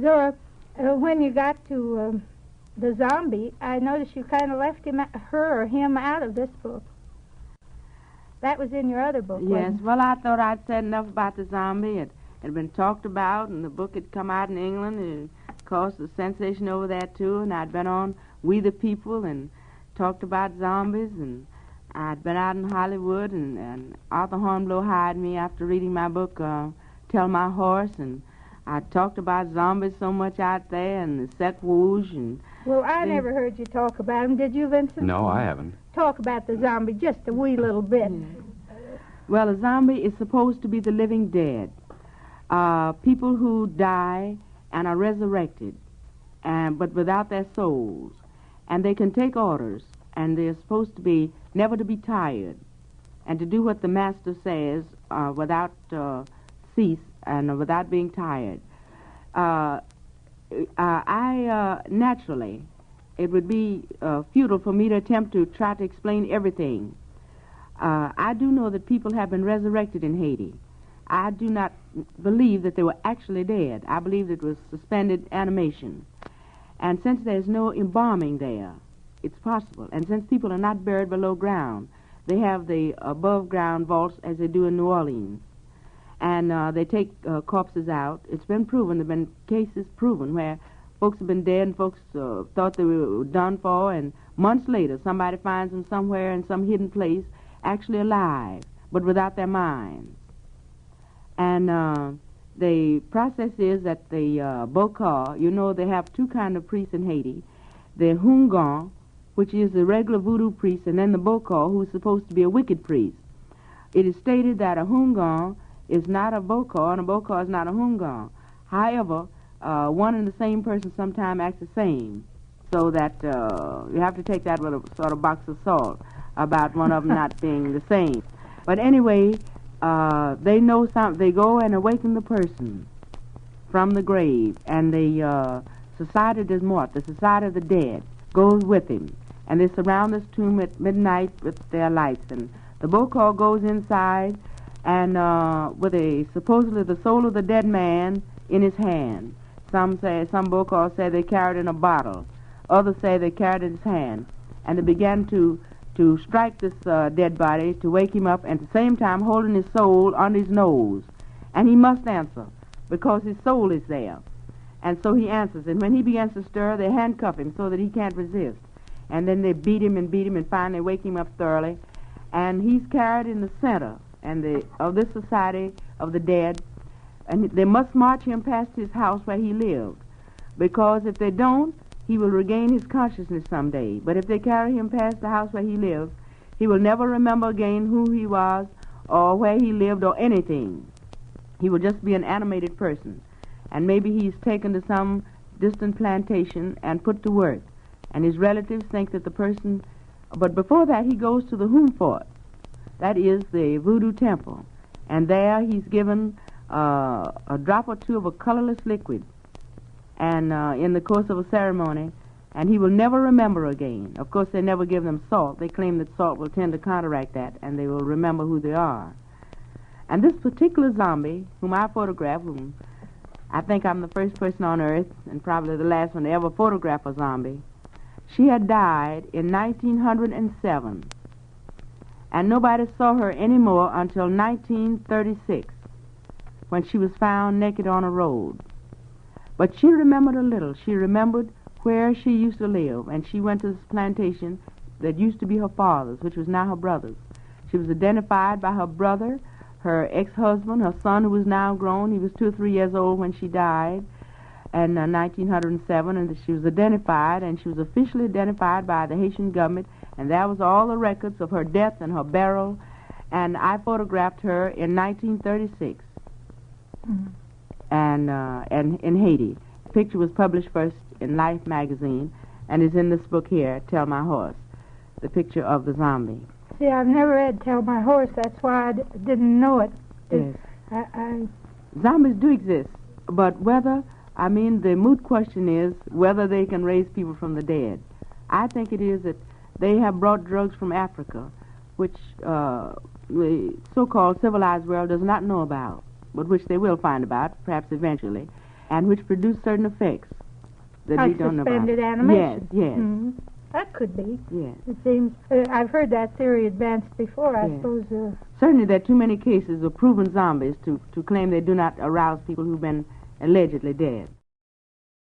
Zora, when you got to the zombie, I noticed you kind of left him out of this book. That was in your other book, Yes, wasn't it? well, I thought I'd said enough about the zombie. It had been talked about, and the book had come out in England, and it caused a sensation over there, too, and I'd been on We the People and talked about zombies, and I'd been out in Hollywood, and Arthur Hornblow hired me after reading my book, Tell My Horse, and I talked about zombies so much out there, and the Sec Rouge, and... Well, I never heard you talk about them. Did you, Vincent? No, I haven't. Talk about the zombie just a wee little bit. Well, a zombie is supposed to be the living dead. People who die and are resurrected, but without their souls. And they can take orders, and they're supposed to be never to be tired, and to do what the master says without cease and without being tired. Naturally, it would be futile for me to attempt to try to explain everything. I do know that people have been resurrected in Haiti. I do not believe that they were actually dead. I believe it was suspended animation. And since there's no embalming there, it's possible. And since people are not buried below ground, they have the above-ground vaults as they do in New Orleans. And they take corpses out. It's been proven, there have been cases proven where folks have been dead and folks thought they were done for, and months later somebody finds them somewhere in some hidden place, actually alive, but without their minds. And the process is that the Bokar, you know, they have two kinds of priests in Haiti. The Hungan, which is the regular voodoo priest, and then the Bokar, who is supposed to be a wicked priest. It is stated that a Hungan is not a Bokar, and a Bokar is not a Hungan. However, one and the same person sometimes acts the same, so that you have to take that with a sort of box of salt about one of them not being the same. But anyway, they know something. They go and awaken the person from the grave, and the Society des Morts, the Society of the Dead, goes with him, and they surround this tomb at midnight with their lights, and the Bokar goes inside, and with supposedly the soul of the dead man in his hand. Some Bokar say they carried it in a bottle. Others say they carried it in his hand, and they began to strike this dead body to wake him up, and at the same time holding his soul on his nose. And he must answer, because his soul is there. And so he answers, and when he begins to stir, they handcuff him so that he can't resist. And then they beat him, and finally wake him up thoroughly. And he's carried in the center of this Society of the Dead, and they must march him past his house where he lived, because if they don't, he will regain his consciousness someday. But if they carry him past the house where he lives, he will never remember again who he was or where he lived or anything. He will just be an animated person. And maybe he's taken to some distant plantation and put to work. And his relatives think that the person... But before that, he goes to the Hoom Fort. That is the voodoo temple. And there he's given a drop or two of a colorless liquid, and in the course of a ceremony, and he will never remember again. Of course, they never give them salt. They claim that salt will tend to counteract that, and they will remember who they are. And this particular zombie, whom I photographed, whom I think I'm the first person on Earth, and probably the last one to ever photograph a zombie, she had died in 1907, and nobody saw her anymore until 1936, when she was found naked on a road. But she remembered a little. She remembered where she used to live, and she went to this plantation that used to be her father's, which was now her brother's. She was identified by her brother, her ex-husband, her son, who was now grown. He was 2 or 3 years old when she died in 1907, and she was identified, and she was officially identified by the Haitian government, and that was all the records of her death and her burial, and I photographed her in 1936. Mm-hmm. And in Haiti. The picture was published first in Life magazine and is in this book here, Tell My Horse, the picture of the zombie. See, I've never read Tell My Horse. That's why I didn't know it. Yes. Zombies do exist, but the moot question is whether they can raise people from the dead. I think it is that they have brought drugs from Africa, which the so-called civilized world does not know about, but which they will find about, perhaps eventually. and which produce certain effects that we don't know about. Suspended animation. Yes, yes. Mm-hmm. That could be. Yes. It seems, I've heard that theory advanced before, I suppose. Certainly there are too many cases of proven zombies to claim they do not arouse people who've been allegedly dead.